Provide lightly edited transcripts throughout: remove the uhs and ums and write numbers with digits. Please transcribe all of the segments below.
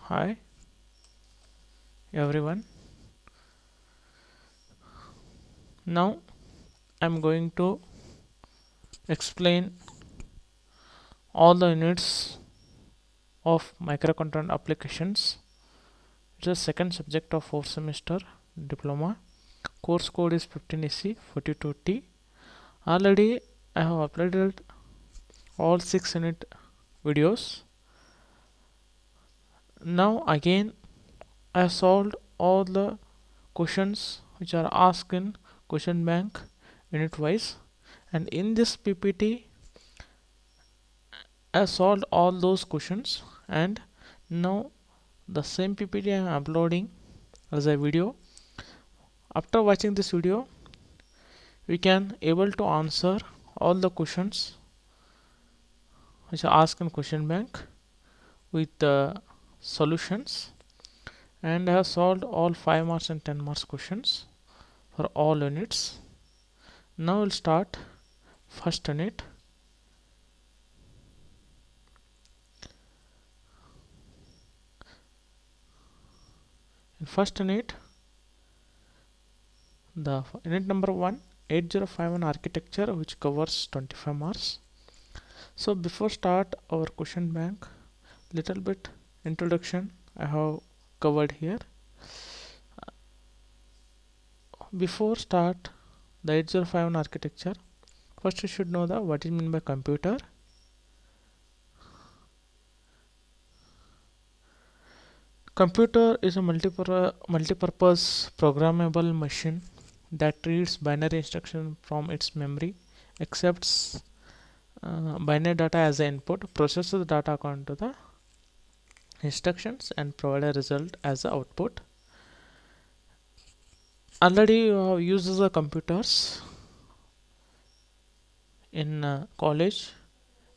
Hi everyone. Now I'm going to explain all the units of microcontroller applications. It's the second subject of fourth semester diploma. Course code is 15SC 42T. Already I have uploaded all 6 unit videos. Now again I have solved all the questions which are asked in question bank unit wise, and in this PPT I solved all those questions, and now the same PPT I am uploading as a video. After watching this video we can able to answer all the questions which are asked in question bank with the solutions, and I have solved all 5 marks and 10 marks questions for all units. Now we'll start first unit. In first unit, the unit number 1, 8051 architecture, which covers 25 marks. So before start our question bank, little bit introduction I have covered here. Before start the 8051 architecture, first you should know the what is meant by computer. Computer is a multi-purpose programmable machine that reads binary instruction from its memory, accepts binary data as the input, processes the data according to the instructions, and provide a result as the output. Already you have used the computers in college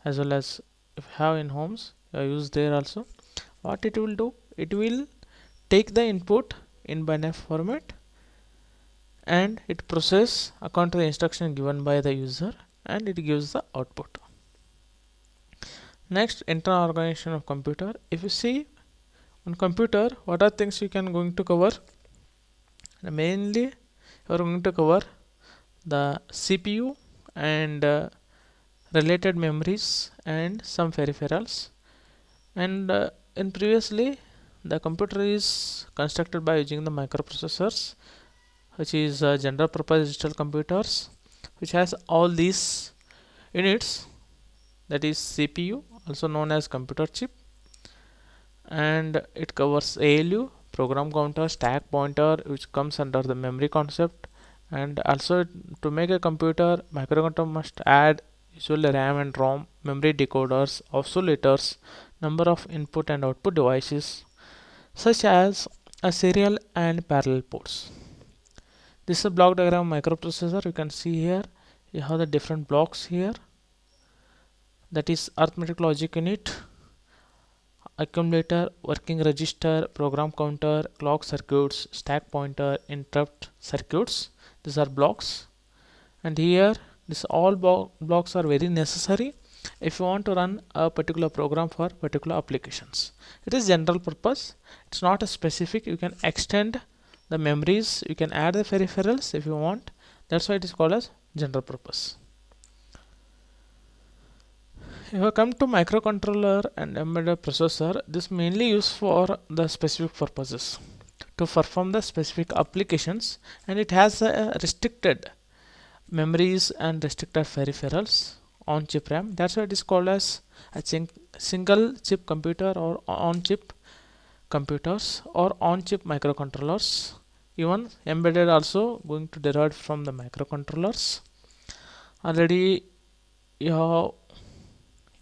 as well as if you have in homes, you have used there also. What it will do, it will take the input in binary format and it process according to the instruction given by the user, and it gives the output. Next, internal organization of computer. If you see on computer, what are things you can going to cover? Mainly you are going to cover the CPU and related memories and some peripherals. And in previously the computer is constructed by using the microprocessors, which is general purpose digital computers, which has all these units, that is CPU, also known as computer chip, and it covers ALU, program counter, stack pointer, which comes under the memory concept. And also to make a computer, microcontroller must add usually RAM and ROM, memory decoders, oscillators, number of input and output devices such as a serial and parallel ports. This is a block diagram microprocessor. You can see here you have the different blocks here, that is arithmetic logic unit, accumulator, working register, program counter, clock circuits, stack pointer, interrupt circuits. These are blocks, and here this all blocks are very necessary if you want to run a particular program for particular applications. It is general purpose, it's not a specific. You can extend the memories, you can add the peripherals if you want. That's why it is called as general purpose. If I come to microcontroller and embedded processor, this mainly used for the specific purposes to perform the specific applications, and it has a restricted memories and restricted peripherals on chip RAM. That's why it is called as a single chip computer or on chip computers or on chip microcontrollers. Even embedded also going to derive from the microcontrollers. Already you have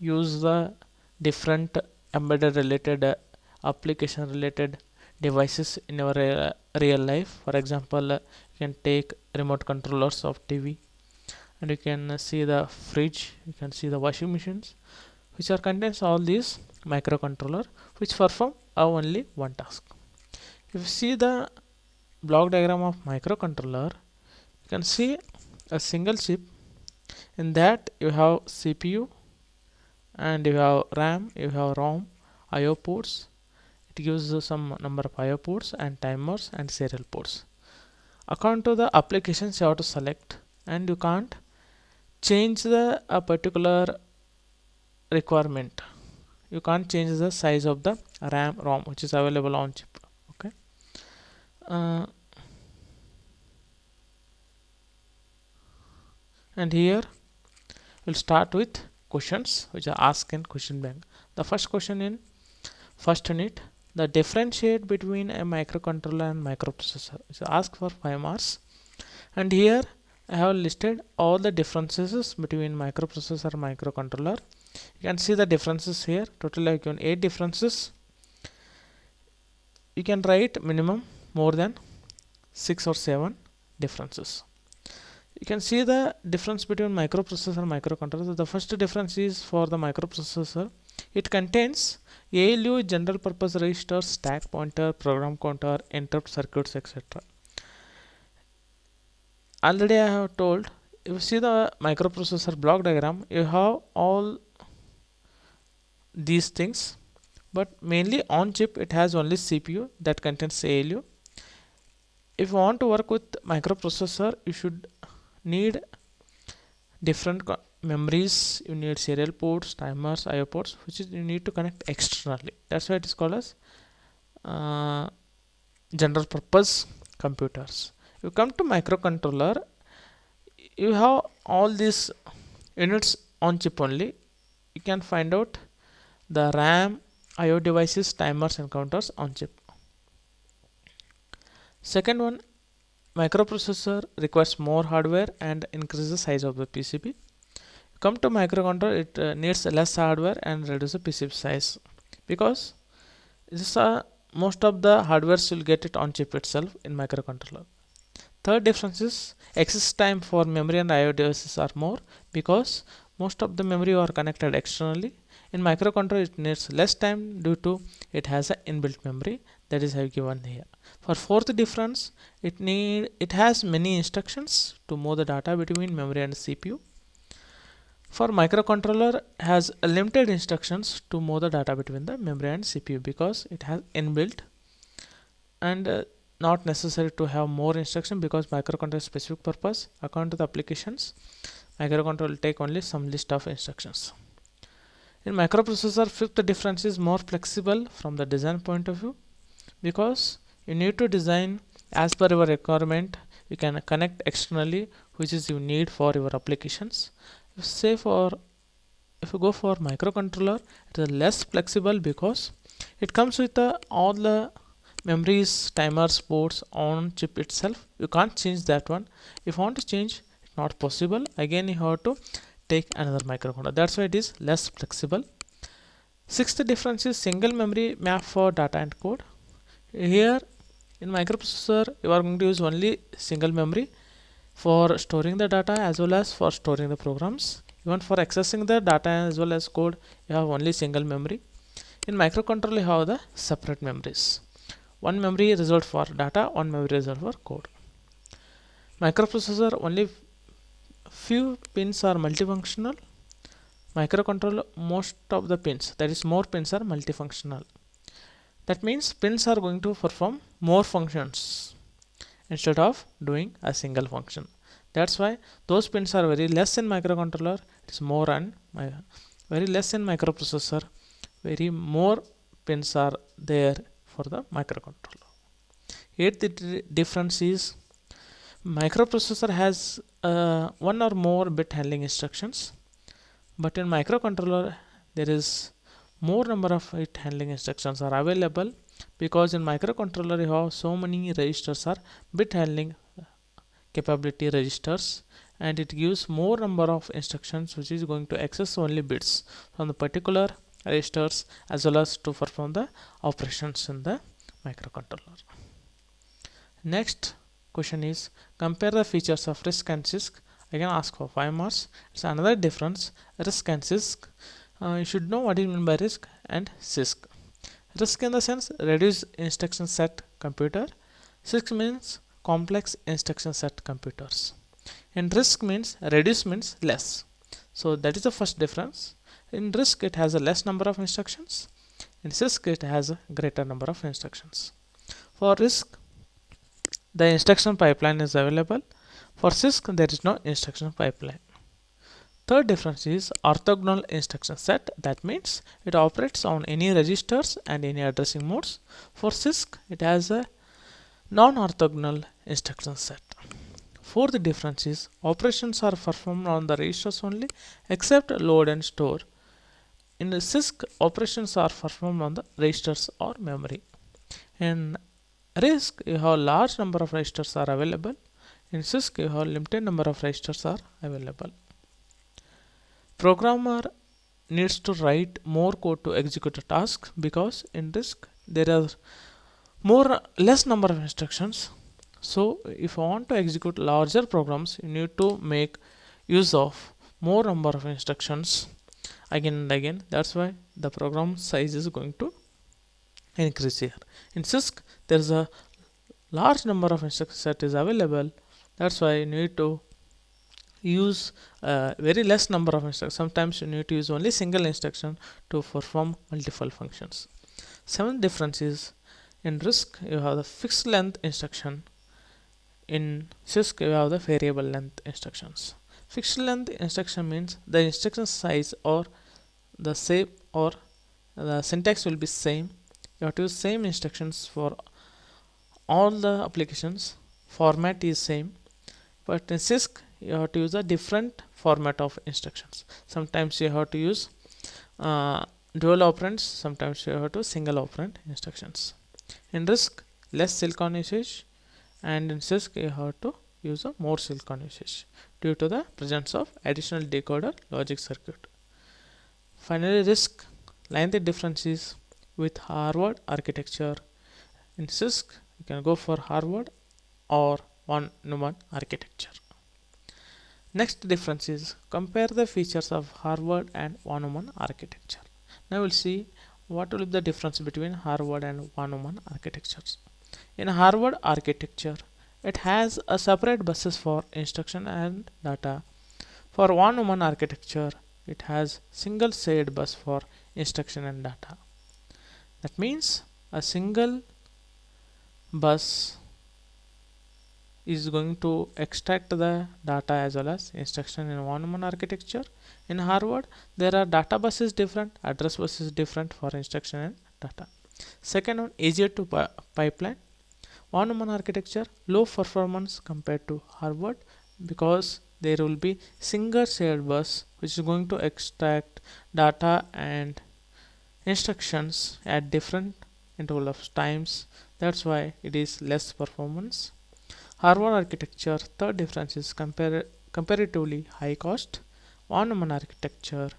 used the different embedded related application related devices in our real life. For example, you can take remote controllers of TV, and you can see the fridge, you can see the washing machines, which are contains all these microcontroller which perform only one task. If you see the block diagram of microcontroller, you can see a single chip. In that you have CPU and you have RAM, you have ROM, IO ports. it gives some number of IO ports and timers and serial ports. According to the applications you have to select, and you can't change the a particular requirement. You can't change the size of the RAM ROM which is available on chip. Okay. And here we'll start with questions which are asked in question bank. The first question in first unit, the differentiate between a microcontroller and microprocessor is asked for 5 marks, and here I have listed all the differences between microprocessor and microcontroller. You can see the differences here. Total I have given 8 differences. You can write minimum more than 6 or 7 differences. You can see the difference between microprocessor and microcontroller. The first difference is for the microprocessor. It contains ALU, general purpose register, stack pointer, program counter, interrupt circuits, etc. Already I have told, if you see the microprocessor block diagram, you have all these things, but mainly on chip it has only CPU that contains ALU. If you want to work with microprocessor, you should need different memories. You need serial ports, timers, IO ports, which is you need to connect externally. That's why it is called as general purpose computers. You come to microcontroller, you have all these units on chip only. You can find out the RAM, IO devices, timers and counters on chip. Second one, microprocessor requires more hardware and increases the size of the PCB. Come to microcontroller, it needs less hardware and reduces the PCB size, because this most of the hardwares will get it on chip itself in microcontroller. Third difference is access time for memory and IO devices are more, because most of the memory are connected externally. In microcontroller it needs less time due to it has an inbuilt memory, that is I have given here. For fourth difference, it has many instructions to move the data between memory and CPU. For microcontroller has limited instructions to move the data between the memory and CPU, because it has inbuilt, and not necessary to have more instruction, because microcontroller is specific purpose. According to the applications, microcontroller will take only some list of instructions. In microprocessor, fifth difference is more flexible from the design point of view, because you need to design as per your requirement. You can connect externally, which is you need for your applications. If you go for microcontroller, it is less flexible, because it comes with all the memories, timers, ports on chip itself. You can't change that one. If you want to change, it's not possible. Again you have to take another microcontroller. That's why it is less flexible. Sixth difference is single memory map for data and code. Here in microprocessor you are going to use only single memory for storing the data as well as for storing the programs. Even for accessing the data as well as code, you have only single memory. In microcontroller you have the separate memories. One memory reserved for data, one memory reserved for code. Microprocessor only few pins are multifunctional. Microcontroller most of the pins, that is more pins, are multifunctional. That means pins are going to perform more functions instead of doing a single function. That's why those pins are very less in microcontroller. It is more and very less in microprocessor. Very more pins are there for the microcontroller. Eighth difference is microprocessor has one or more bit handling instructions, but in microcontroller there is more number of bit handling instructions are available, because in microcontroller you have so many registers are bit handling capability registers, and it gives more number of instructions which is going to access only bits from the particular registers as well as to perform the operations in the microcontroller. Next question is compare the features of RISC and CISC. I can ask for 5 marks. It's another difference. RISC and CISC. You should know what is meant by RISC and CISC. RISC in the sense reduced instruction set computer. CISC means complex instruction set computers. In RISC means reduce means less. So that is the first difference. In RISC it has a less number of instructions. In CISC it has a greater number of instructions. For RISC the instruction pipeline is available. For CISC there is no instruction pipeline. Third difference is orthogonal instruction set. That means it operates on any registers and any addressing modes. For CISC it has a non-orthogonal instruction set. Fourth difference is operations are performed on the registers only except load and store. In the CISC operations are performed on the registers or memory. In RISC you have large number of registers are available. In CISC you have limited number of registers are available. Programmer needs to write more code to execute a task because in RISC there are less number of instructions. So if you want to execute larger programs, you need to make use of more number of instructions again and again. That's why the program size is going to increase here. In CISC there is a large number of instruction set is available. That's why you need to use very less number of instructions. Sometimes you need to use only single instruction to perform multiple functions. Seventh difference is in RISC you have the fixed length instruction. In CISC you have the variable length instructions. Fixed length instruction means the instruction size or the same or the syntax will be same. You have to use same instructions for all the applications. Format is same, but in CISC you have to use a different format of instructions. Sometimes you have to use dual operands, sometimes you have to single operand instructions. In RISC less silicon usage, and in CISC you have to use a more silicon usage due to the presence of additional decoder logic circuit. Finally, RISC length difference is with Harvard architecture. In CISC you can go for Harvard or von Neumann architecture. Next difference is compare the features of Harvard and von Neumann architecture. Now we'll see what will be the difference between Harvard and von Neumann architectures. In Harvard architecture, it has a separate buses for instruction and data. For von Neumann architecture, it has single shared bus for instruction and data. That means a single bus is going to extract the data as well as instruction in von Neumann architecture. In Harvard, there are data buses different, address buses different for instruction and data. Second one, easier to pipeline. Von Neumann architecture low performance compared to Harvard because there will be single shared bus which is going to extract data and instructions at different interval of times. That's why it is less performance. Harvard architecture third difference is comparatively high cost. Von Neumann architecture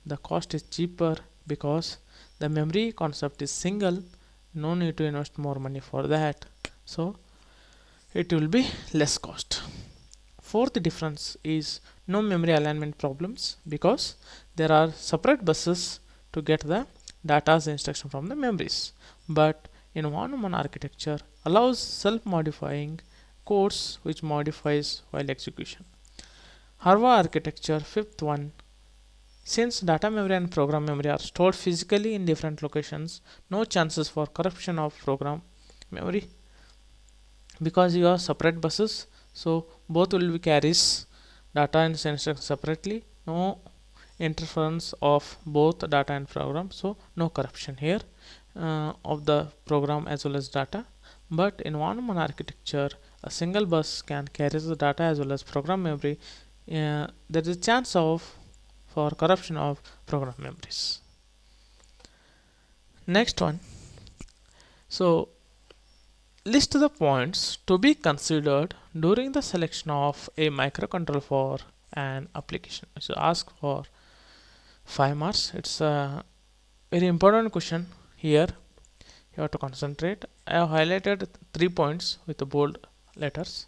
the cost is cheaper because the memory concept is single, no need to invest more money for that, so it will be less cost. Fourth difference is no memory alignment problems because there are separate buses to get the data's instruction from the memories, but in von Neumann architecture allows self-modifying codes which modifies while execution. Harvard architecture fifth one, since data memory and program memory are stored physically in different locations, no chances for corruption of program memory because you have separate buses, so both will be carries data and instructions separately, no interference of both data and program, so no corruption here of the program as well as data. But in von Neumann architecture a single bus can carry the data as well as program memory. There is a chance for corruption of program memories. Next one, so list the points to be considered during the selection of a microcontroller for an application. So ask for 5 marks. It's a very important question here. You have to concentrate. I have highlighted 3 points with the bold letters.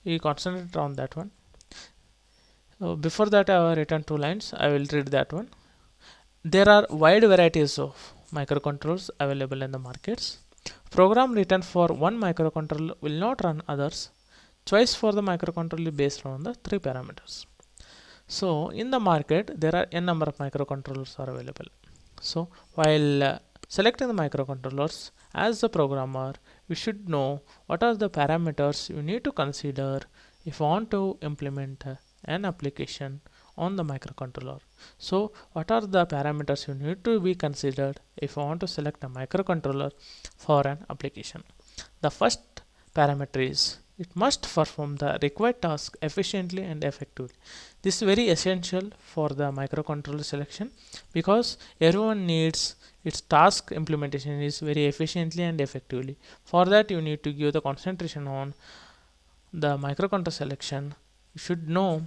You concentrate on that one. So before that I have written 2 lines. I will read that one. There are wide varieties of microcontrollers available in the markets. Program written for one microcontroller will not run others. Choice for the microcontroller based on the 3 parameters. So in the market there are n number of microcontrollers are available. So while selecting the microcontrollers, as the programmer, you should know what are the parameters you need to consider if you want to implement an application on the microcontroller. So what are the parameters you need to be considered if you want to select a microcontroller for an application? The first parameter is it must perform the required task efficiently and effectively. This is very essential for the microcontroller selection because everyone needs its task implementation is very efficiently and effectively. For that, you need to give the concentration on the microcontroller selection. You should know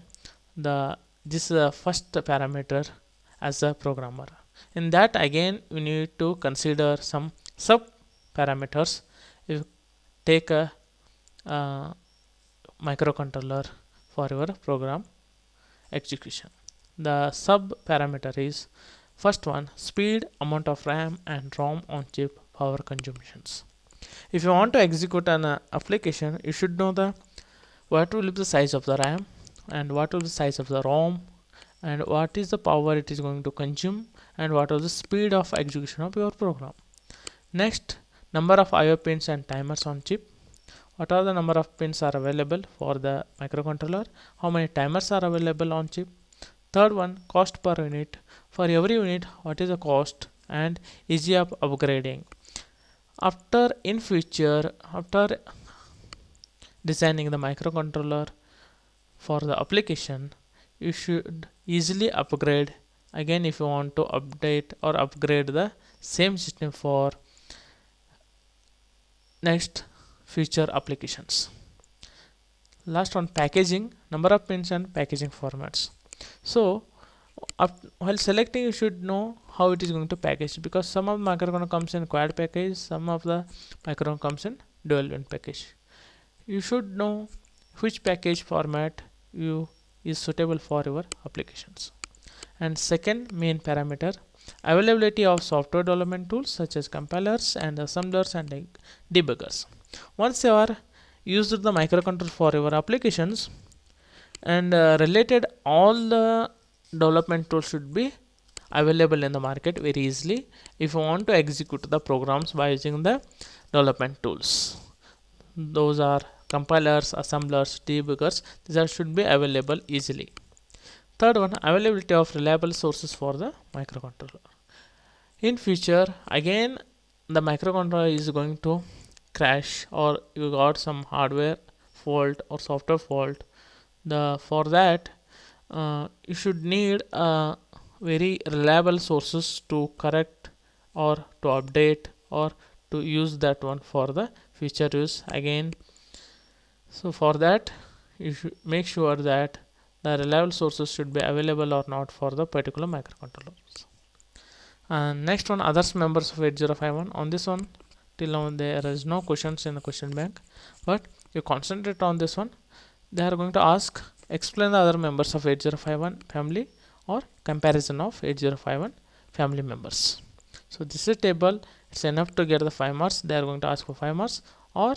the this first parameter as a programmer. In that, again, you need to consider some sub parameters. You take a microcontroller for your program execution. The sub parameter is first one, speed, amount of RAM and ROM on chip, power consumptions. If you want to execute an application, you should know the what will be the size of the RAM and what will be the size of the ROM and what is the power it is going to consume and what is the speed of execution of your program. Next, number of IO pins and timers on chip. What are the number of pins are available for the microcontroller? How many timers are available on chip? Third one, cost per unit. For every unit, what is the cost and easy of upgrading? After designing the microcontroller for the application, you should easily upgrade again if you want to update or upgrade the same system for next future applications. Last one, packaging, number of pins and packaging formats. So while selecting, you should know how it is going to package because some of the microcontroller comes in quad package, some of the microcontroller comes in dual band package. You should know which package format is suitable for your applications. And second main parameter, availability of software development tools such as compilers and assemblers and debuggers. Once you are used the microcontroller for your applications and related, all the development tools should be available in the market very easily if you want to execute the programs by using the development tools. Those are compilers, assemblers, debuggers. These should be available easily. Third one, availability of reliable sources for the microcontroller. In future, again, the microcontroller is going to crash or you got some hardware fault or software fault. For that, you should need very reliable sources to correct or to update or to use that one for the future use again. So for that, you should make sure that the reliable sources should be available or not for the particular microcontrollers. And next one, others members of 8051. On this one, till now there is no questions in the question bank, but you concentrate on this one. They are going to ask, explain the other members of 8051 family or comparison of 8051 family members. So this is a table, it's enough to get the 5 marks. They are going to ask for 5 marks, or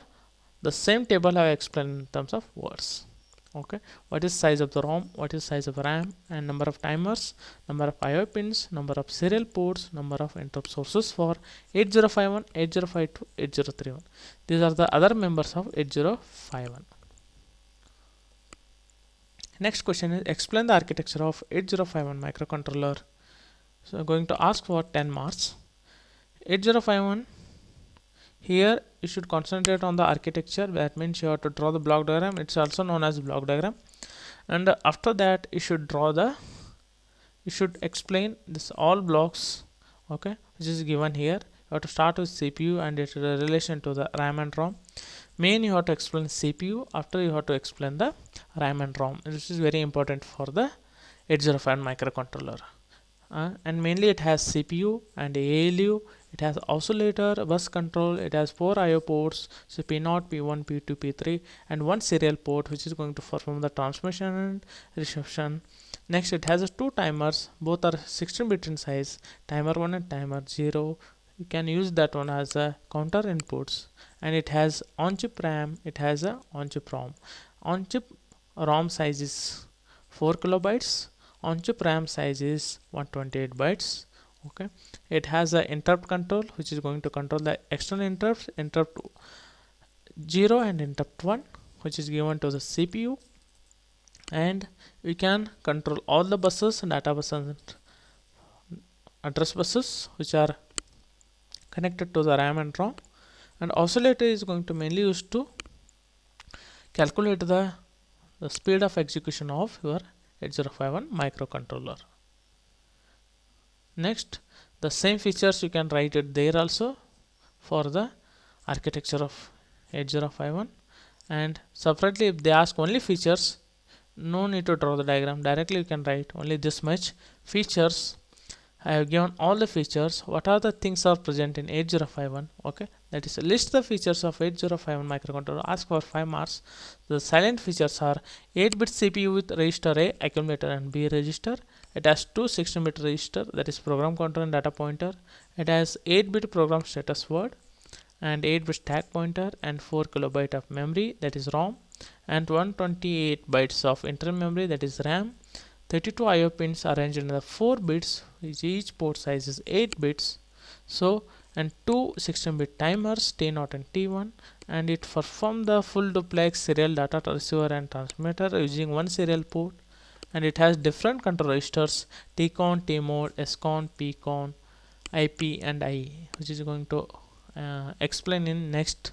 the same table I have explained in terms of words. Okay, what is size of the ROM, what is size of RAM, and number of timers, number of IO pins, number of serial ports, number of interrupt sources for 8051, 8052, 8031. These are the other members of 8051. Next question is, explain the architecture of 8051 microcontroller. So I'm going to ask for 10 marks. 8051, here you should concentrate on the architecture. That means you have to draw the block diagram. It's also known as block diagram. And after that, you should explain this all blocks, okay, which is given here. You have to start with CPU and its relation to the RAM and ROM. Main, you have to explain CPU. After, you have to explain the RAM and ROM. This is very important for the 8051 microcontroller. And mainly it has CPU and ALU. It has oscillator, bus control. It has 4 IO ports, so P0, P1, P2, P3, and 1 serial port which is going to perform the transmission and reception. Next, it has 2 timers. Both are 16-bit in size. Timer 1 and timer 0. You can use that one as a counter inputs. And it has on-chip RAM. It has a on-chip ROM. On-chip ROM size is 4 kilobytes. On-chip RAM size is 128 bytes. Okay, it has a interrupt control which is going to control the external interrupts, interrupt 0 and interrupt 1, which is given to the CPU, and we can control all the buses, data buses and address buses, which are connected to the RAM and ROM. And oscillator is going to mainly used to calculate the speed of execution of your 8051 microcontroller. Next, the same features you can write it there also for the architecture of 8051, and separately if they ask only features, no need to draw the diagram, directly you can write only this much features. I have given all the features, what are the things are present in 8051. Okay, that is list the features of 8051 microcontroller, ask for 5 marks. The silent features are 8-bit CPU with register A, accumulator and B register. It has two 16-bit register, that is program counter and data pointer. It has 8-bit program status word and 8-bit stack pointer and 4 kilobyte of memory, that is ROM, and 128 bytes of internal memory, that is RAM. 32 IO pins arranged in the 4 bits, which each port size is 8 bits. So, and two 16-bit timers T0 and T1, and it performs the full duplex serial data receiver and transmitter using one serial port. And it has different control registers TCON, TMOD, SCON, PCON, IP and IE, which is going to explain in next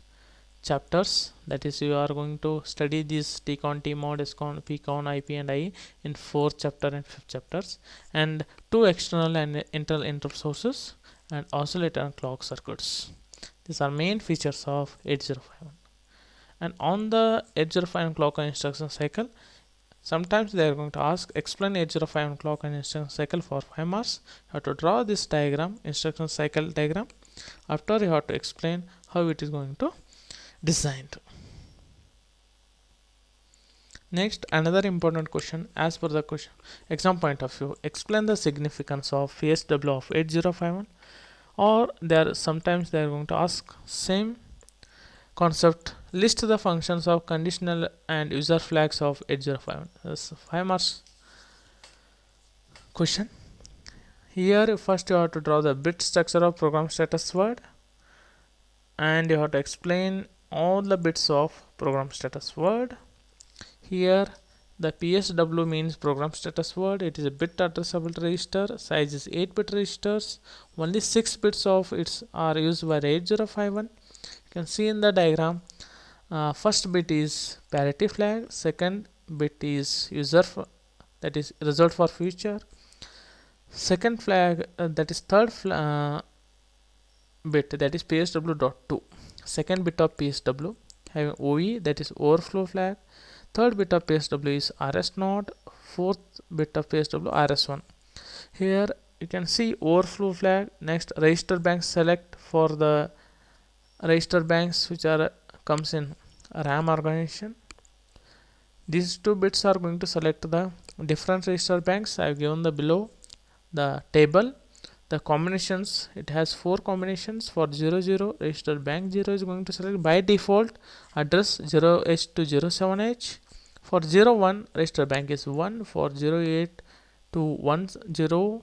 chapters. That is, you are going to study this TCON, TMOD, SCON, PCON, IP and IE in 4th chapter and 5th chapters, and two external and internal interrupt sources and oscillator and clock circuits. These are main features of 8051. And on the 8051 clock and instruction cycle, sometimes they are going to ask explain 8051 clock and instruction cycle for 5 marks. You have to draw this diagram, instruction cycle diagram. After, you have to explain how it is going to designed. Next, another important question as per the question exam point of view, explain the significance of PSW of 8051, or sometimes they are going to ask same concept, list the functions of conditional and user flags of 8051. That's 5 marks question. Here first you have to draw the bit structure of program status word, and you have to explain all the bits of program status word. Here the PSW means program status word. It is a bit addressable register, size is 8-bit registers, only 6 bits of it are used by 8051. You can see in the diagram, first bit is parity flag, second bit is that is result for future, second flag that is third bit, that is PSW.2, second bit of PSW having OE, that is overflow flag, third bit of PSW is RS0, fourth bit of PSW RS1. Here you can see overflow flag. Next, register bank select for the register banks which are comes in RAM organization. These two bits are going to select the different register banks. I have given the below the table. The combinations, it has 4 combinations. For 00, register bank 0 is going to select by default address 0H to 07H. For 01, register bank is 1. For 08 to 10,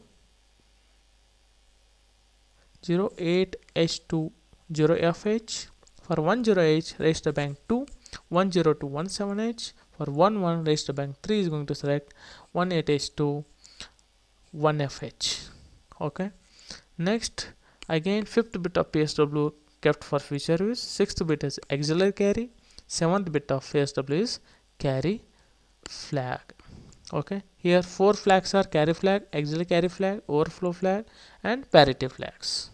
08H to 0FH. For 10H, register bank 2. 10 to 17H. For 11, register bank 3 is going to select 18H to 1FH. Okay. Next, again 5th bit of PSW kept for future use. 6th bit is auxiliary carry. 7th bit of PSW is carry flag. Okay. Here 4 flags are carry flag, auxiliary carry flag, overflow flag and parity flags.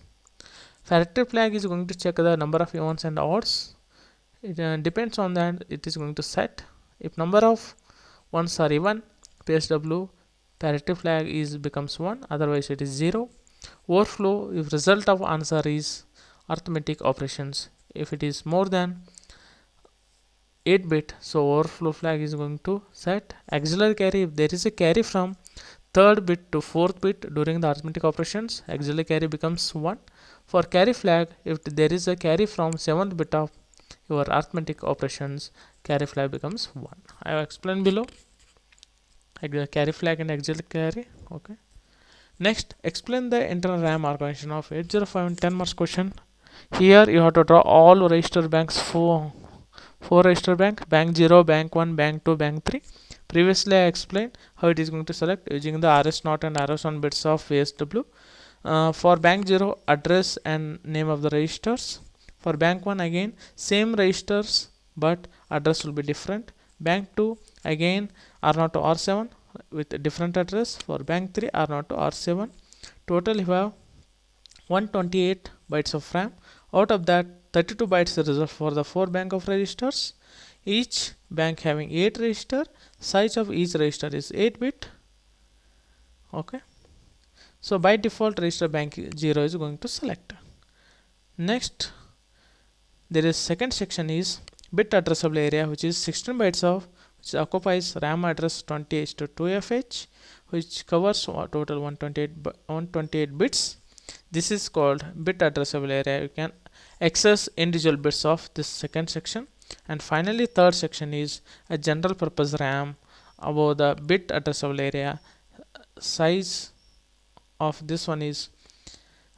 Parity flag is going to check the number of evens and odds. It depends on that, it is going to set. If number of ones are even, PSW parity flag becomes 1, otherwise it is 0. Overflow, if result of answer is arithmetic operations, if it is more than 8-bit, so overflow flag is going to set. Auxiliary carry, if there is a carry from 3rd bit to 4th bit during the arithmetic operations, auxiliary carry becomes 1. For carry flag, if there is a carry from 7th bit of your arithmetic operations, carry flag becomes 1. I have explained below carry flag and auxiliary carry. Okay. Next, explain the internal RAM organization of 8051 10 marks question. Here you have to draw all register banks, four register bank 0, bank 1, bank 2, bank 3. Previously I explained how it is going to select using the RS0 and RS1 bits of VSW. For bank 0, address and name of the registers. For bank 1, again same registers but address will be different. Bank 2, again R0 to R7 with a different address. For bank 3, R0 to R7. Total you have 128 bytes of RAM. Out of that, 32 bytes are reserved for the 4 bank of registers. Each bank having 8 register. Size of each register is 8 bit. Okay. So by default, register bank 0 is going to select. Next, there is second section is bit addressable area, which is 16 bytes of which occupies RAM address 20H to 2FH, which covers total 128 bits. This is called bit addressable area. You can access individual bits of this second section. And finally, third section is a general purpose RAM above the bit addressable area. Size of this one is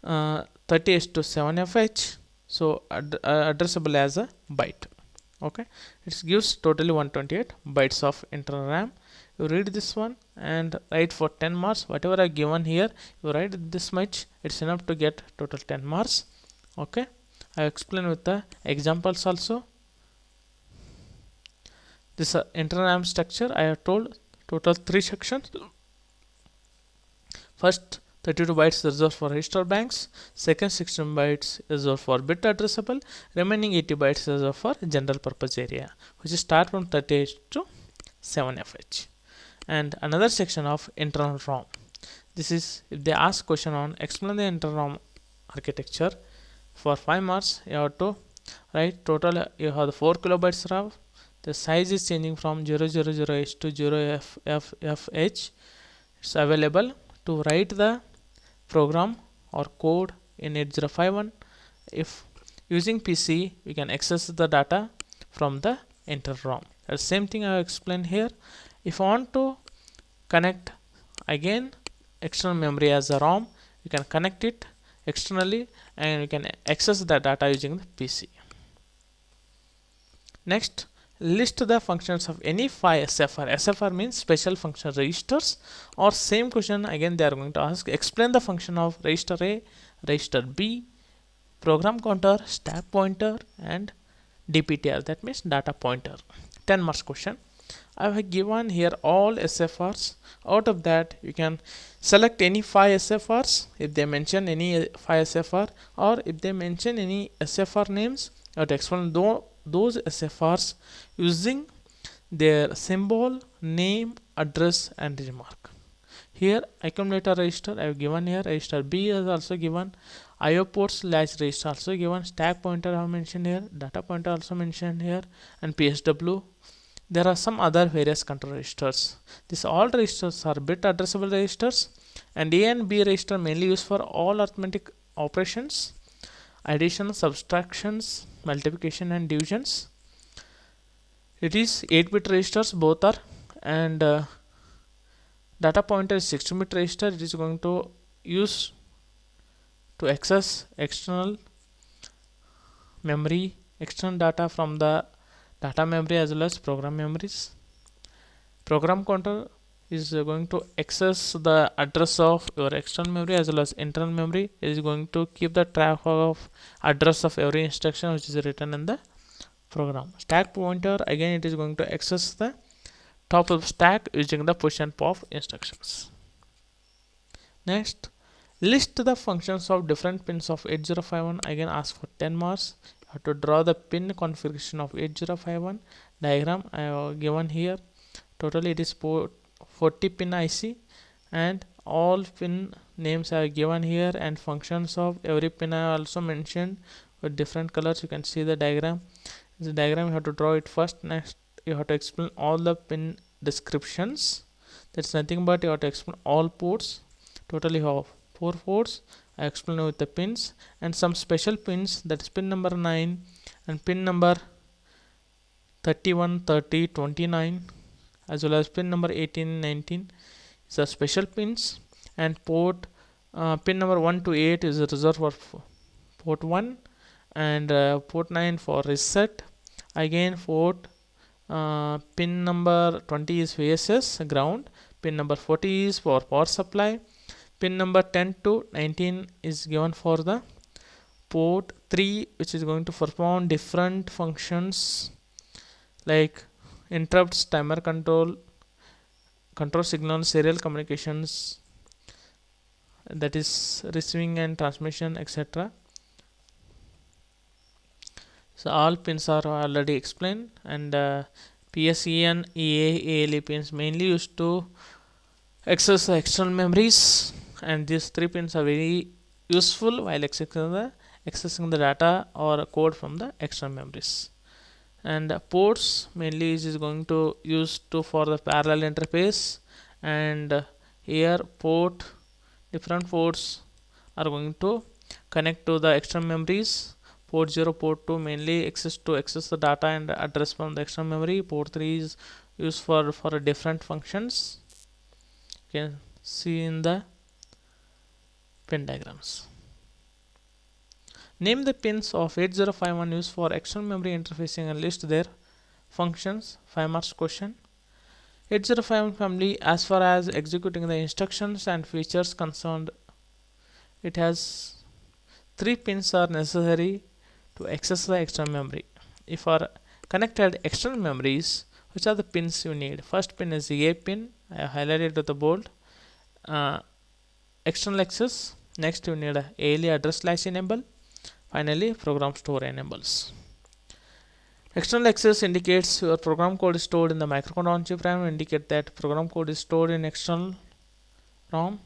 30H to 7FH, so addressable as a byte. Okay, it gives totally 128 bytes of internal RAM. You read this one and write for 10 marks. Whatever I given here, you write this much, it's enough to get total 10 marks. Okay, I explain with the examples also. This internal RAM structure I have told total 3 sections. First, 32 bytes reserved for register banks. Second, 16 bytes reserved for bit addressable. Remaining 80 bytes reserved for general purpose area, which is start from 30H to 7FH. And another section of internal ROM. This is if they ask question on explain the internal ROM architecture. For 5 marks, you have to write total. You have the 4 kilobytes RAM. The size is changing from 000H to 0FFH. It's available to write the program or code in 8051. If using PC, we can access the data from the internal ROM. The same thing I have explained here. If I want to connect again external memory as a ROM, you can connect it externally and you can access the data using the PC. Next, list the functions of any 5 SFR. SFR means special function registers, or same question again they are going to ask. Explain the function of register A, register B, program counter, stack pointer and DPTR, that means data pointer. 10 marks question. I have given here all SFRs. Out of that you can select any 5 SFRs if they mention any 5 SFR, or if they mention any SFR names, you have to explain those SFRs using their symbol, name, address and remark. Here accumulator register I have given here, register B is also given, IO ports latch register also given, stack pointer I have mentioned here, data pointer also mentioned here, and PSW. There are some other various control registers. These all registers are bit addressable registers, and A and B register mainly used for all arithmetic operations, addition, subtractions, multiplication and divisions. It is 8-bit registers both are, and data pointer is 16-bit register. It is going to use to access external memory, external data from the data memory as well as program memories. Program counter is going to access the address of your external memory as well as internal memory. It is going to keep the track of address of every instruction which is written in the program. Stack pointer, again it is going to access the top of stack using the push and pop instructions. Next, list the functions of different pins of 8051. Again ask for 10 marks. You have to draw the pin configuration of 8051. Diagram I have given here. Totally it is 40 pin IC, and all pin names are given here, and functions of every pin I also mentioned with different colors. You can see the diagram. The diagram you have to draw it first. Next you have to explain all the pin descriptions. That's nothing but you have to explain all ports. Totally you have 4 ports. I explain with the pins and some special pins, that is pin number 9 and pin number 31, 30, 29 as well as pin number 18, 19. These are special pins, and port pin number 1 to 8 is reserved for port 1, and port 9 for reset. Again port pin number 20 is VSS ground, pin number 40 is for power supply, pin number 10 to 19 is given for the port 3, which is going to perform different functions like interrupts, timer control, control signal, serial communications, that is receiving and transmission, etc. So all pins are already explained, and PSEN, EA, ALE pins mainly used to access the external memories, and these three pins are very useful while accessing the data or code from the external memories. And ports mainly is going to use to for the parallel interface, and here different ports are going to connect to the external memories. Port 0, port 2 mainly access the data and address from the external memory. Port 3 is used for different functions. You can see in the pin diagrams. Name the pins of 8051 used for external memory interfacing and list their functions. 5 marks question. 8051 family, as far as executing the instructions and features concerned, it has 3 pins are necessary to access the external memory. If are connected external memories, which are the pins you need? First pin is the A pin, I have highlighted with the bold. External access. Next you need a ALE address latch enable. Finally program store enables. External access indicates your program code is stored in the microcontroller on chip RAM. Indicate that program code is stored in external ROM.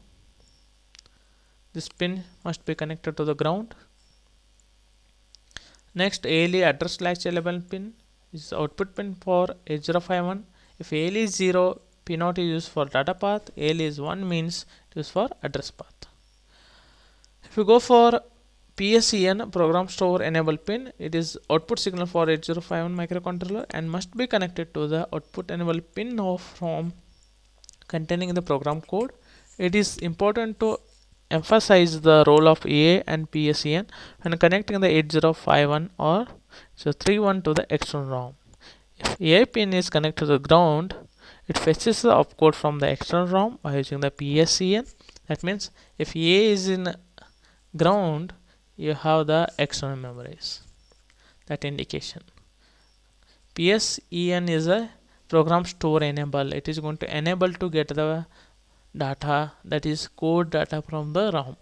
This pin must be connected to the ground. Next, ALE address latch enable pin is output pin for 8051. If ALE is 0, P0 is used for data path. ALE is 1 means it is for address path. If you go for PSEN, program store enable pin, it is output signal for 8051 microcontroller and must be connected to the output enable pin of ROM containing the program code. It is important to emphasize the role of EA and PSEN when connecting the 8051 or 31 to the external ROM. If EA pin is connected to the ground, it fetches the opcode from the external ROM by using the PSEN. That means if EA is in ground, you have the external memories. That indication. PSEN is a program store enable. It is going to enable to get the data, that is code data from the ROM.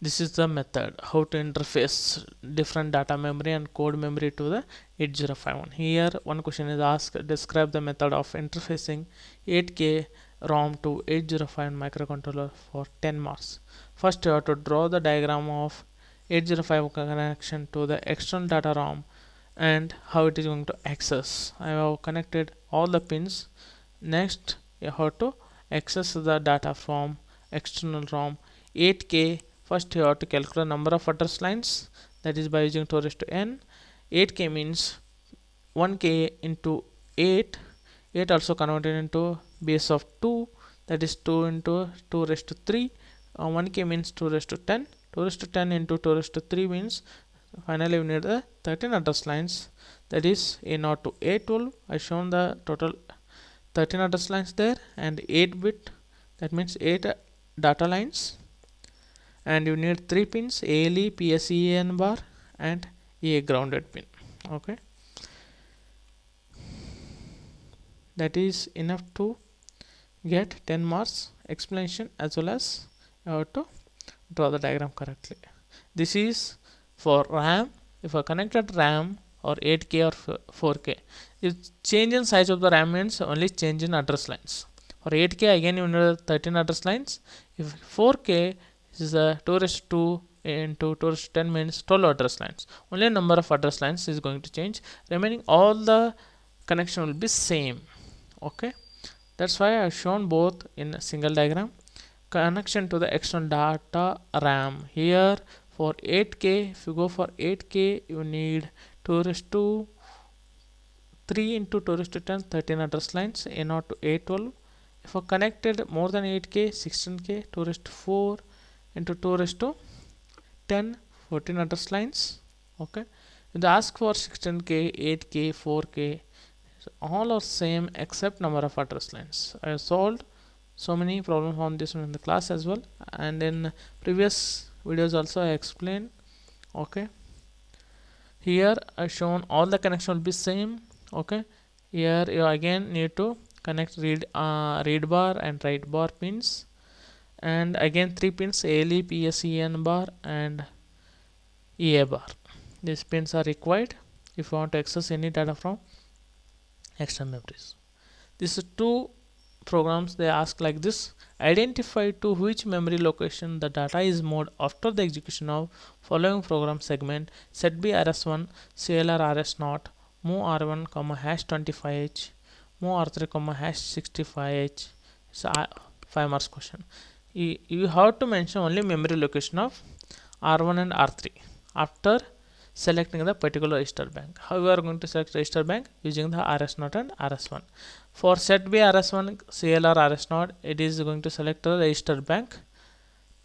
This is the method how to interface different data memory and code memory to the 8051. Here one question is asked, describe the method of interfacing 8K ROM to 8051 microcontroller for 10 marks. First you have to draw the diagram of 8051 connection to the external data ROM and how it is going to access. I have connected all the pins. Next you have to access the data from external ROM 8K. First you have to calculate number of address lines, that is by using 2 raised to n. 8K means 1K into 8. 8 also converted into base of 2, that is 2 into 2 raised to 3. 1K means 2 raised to 10. 2 raised to 10 into 2 raised to 3 means finally we need the 13 address lines, that is A0 to A12. I shown the total 13 address lines there, and 8 bit, that means 8 data lines, and you need 3 pins, ALE, PSEN bar and a grounded pin. Okay, that is enough to get 10 marks explanation, as well as you have to draw the diagram correctly. This is for RAM. If I connected RAM or 8K or 4K, if change in size of the RAM means only change in address lines. For 8K again you need 13 address lines. If 4K is a 2 raised to 2 into 2 raised to 10 means 12 address lines. Only number of address lines is going to change. Remaining all the connection will be same. Okay, that's why I have shown both in a single diagram. Connection to the external data RAM. Here for 8K, if you go for 8K, you need 2 raised to 3 into 2 raised to 10, 13 address lines, A0 to A12. If I connected more than 8k, 16k, 2 raised to 4 into 2 raised to 10, 14 address lines. Okay, if they ask for 16k, 8k, 4k, so all are same except number of address lines. I have solved so many problems on this one in the class as well, and in previous videos also I explained. Okay, here I shown all the connection will be same. Okay, here you again need to connect read bar and write bar pins, and again 3 pins ALE, PSEN bar and EA bar. These pins are required if you want to access any data from external memories. These two programs they ask like this: identify to which memory location the data is moved after the execution of following program segment: set B rs1 CLR rs0 move r1 comma hash 25h move r3 comma hash 65h. It's a 5 marks question. You have to mention only memory location of r1 and r3 after selecting the particular register bank. How we are going to select register bank? Using the rs0 and rs1. For set B rs1 CLR rs0, it is going to select the register bank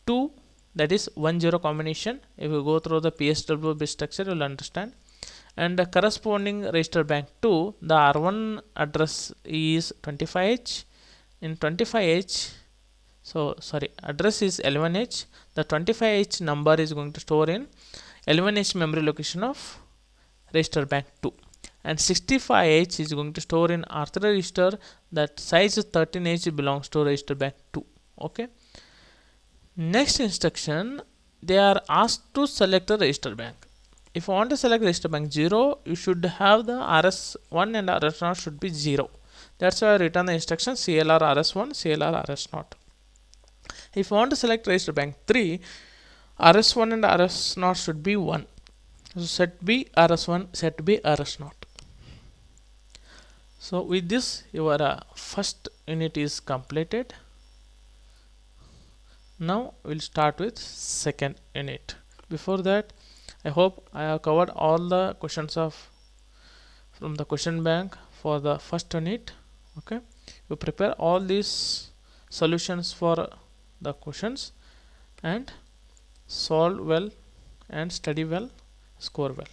2, that is 10 combination. If you go through the PSW bit structure, you will understand. And the corresponding register bank 2, the r1 address is 25h. In 25h, so sorry, address is L1h. The 25h number is going to store in L1h memory location of register bank 2, and 65h is going to store in R3 register, that size 13h belongs to register bank 2. Okay, next instruction, they are asked to select a register bank. If you want to select register bank 0, you should have the rs1 and rs0 should be 0. That's why I written the instruction CLR rs1 CLR rs0. If you want to select register bank 3, rs1 and rs0 should be 1. So set B rs1, set B rs0. So with this your first unit is completed. Now we'll start with second unit. Before that, I hope I have covered all the questions from the question bank for the first unit. Okay, you prepare all these solutions for the questions and solve well and study well, score well.